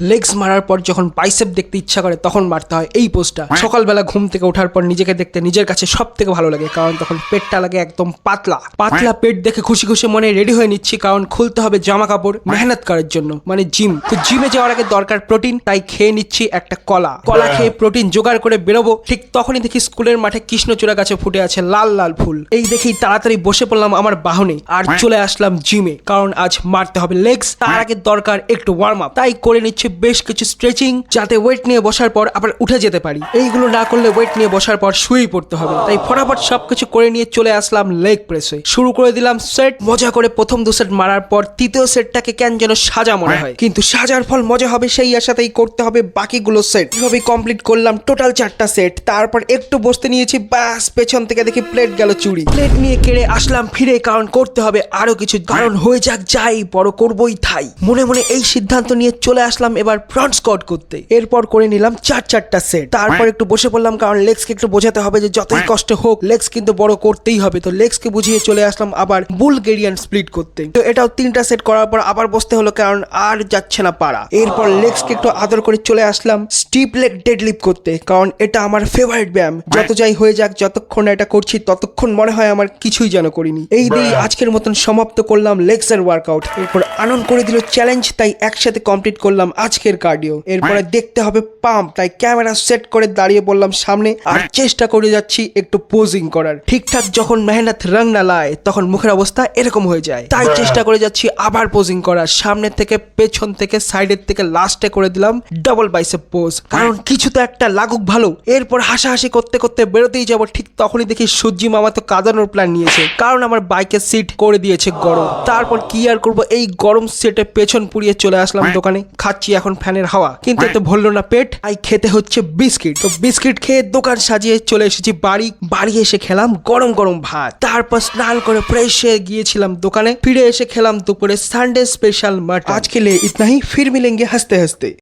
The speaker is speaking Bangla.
লেগস মারার পর যখন বাইসেপ দেখতে ইচ্ছা করে তখন মারতে হয় এই পোস্টটা। সকালবেলা ঘুম থেকে ওঠার পর নিজেকে দেখতে নিজের কাছে সব থেকে ভালো লাগে, কারণ তখন পেটটা লাগে একদম পাতলা পাতলা। পেট দেখে খুশি খুশি মনে রেডি হয়ে নিচ্ছি, কারণ খুলতে হবে জামা কাপড় মেহনত করার জন্য, মানে জিম। তো জিমে যাওয়ার আগে দরকার প্রোটিন, তাই খেয়ে নিচ্ছি একটা কলা। কলা খেয়ে প্রোটিন জোগাড় করে বেরোবো, ঠিক তখনই দেখি স্কুলের মাঠে কৃষ্ণচূড়া গাছে ফুটে আছে লাল লাল ফুল। এই দেখেই তাড়াতাড়ি বসে পড়লাম আমার বাহনে আর চলে আসলাম জিমে, কারণ আজ মারতে হবে লেগস। তার আগে দরকার একটু ওয়ার্ম আপ, তাই করে নিচ্ছে বেশ কিছু স্ট্রেচিং, যাতে ওয়েট নিয়ে বসার পর আবার উঠে যেতে পারি। এইগুলো না করলে ওয়েট নিয়ে বসার পর শুয়েই পড়তে হবে, তাই ফটাফট সবকিছু করে নিয়ে চলে আসলাম লেগ প্রেসে। শুরু করে দিলাম সেট। মজা করে প্রথম 2 সেট মারার পর তৃতীয় সেটটাকে কেন যেন সাজা মনে হয়, কিন্তু সাজার ফল মজা হবে সেই আশাতেই করতে হবে বাকিগুলো সেট। এভাবে কমপ্লিট করলাম টোটাল 4টা সেট। তারপর একটু বসতে নিয়েছি, বাস পেছন থেকে দেখি প্লেট গেল চুরি। প্লেট নিয়ে কেড়ে আসলাম ফিরে, কারণ করতে হবে আরো কিছু, কারণ হয়ে যাক যাই বড় করবই থাই। মনে মনে এই সিদ্ধান্ত নিয়ে চলে আসলাম এবার ফ্রন্ট স্কোয়াট করতে। এরপর করে নিলাম 4টা সেট। তারপর একটু বসে পড়লাম, কারণ লেগসকে একটু বোঝাতে হবে যে যতই কষ্ট হোক লেগস কিন্তু বড় করতেই হবে। তো লেগসকে বুঝিয়ে চলে আসলাম আবার বুলগেরিয়ান স্প্লিট করতে। তো এটাও 3টা সেট করার পর আবার বসতে হলো, কারণ আর যাচ্ছে না পারা। এরপর লেগসকে একটু আদর করে চলে আসলাম স্টিপ লেগ ডেডলিফট করতে, কারণ এটা আমার ফেভারিট ব্যায়াম। যত যাই হয়ে যাক, যতক্ষণ না এটা করছি ততক্ষণ মনে হয় আমার কিছুই যেন করিনি। এই দিয়েই আজকের মতন সমাপ্ত করলাম লেগসের ওয়ার্কআউট। এরপর আনন্দ করে দিল চ্যালেঞ্জ, তাই একসাথে কমপ্লিট করলাম আজকের কার্ডিও। এরপরে দেখতে হবে পাম্প, তাই ক্যামেরা সেট করে দাঁড়িয়ে বললাম সামনে আর চেষ্টা করে যাচ্ছি একটু পোজিং করার। ঠিকঠাক যখন মেহনত রং না লায় তখন মুখের অবস্থা এরকম হয়ে যায়, তাই চেষ্টা করে যাচ্ছি আবার পোজিং করার। সামনের থেকে, পেছন থেকে, সাইডের থেকে, লাস্টে করে দিলাম ডাবল বাইসেপ পোজ, কারণ কিছু তো একটা লাগুক ভালো। এরপর হাসাহাসি করতে করতে বেরোতেই যাব, ঠিক তখনই দেখি সূর্যি মামা তো কাঁদানোর প্ল্যান নিয়েছে, কারণ আমার বাইকের সিট করে দিয়েছে গরম। তারপর কি আর করবো, এই গরম সিটে পেছন পুড়িয়ে চলে আসলাম দোকানে। খাচ্ছি এখন ফ্যানের হাওয়া, কিন্তু এতে ভরলো না পেট, তাই খেতে হচ্ছে বিস্কিট। তো বিস্কিট খেয়ে দোকান সাজিয়ে চলে এসেছি বাড়ি এসে খেলাম গরম গরম ভাত। তারপর স্নান করে ফ্রেশ হয়ে গিয়েছিলাম দোকানে। ফিরে এসে খেলাম দুপুরে সানডে স্পেশাল মাটন। আজ के लिए इतना ही, फिर मिलेंगे हंसते हंसते।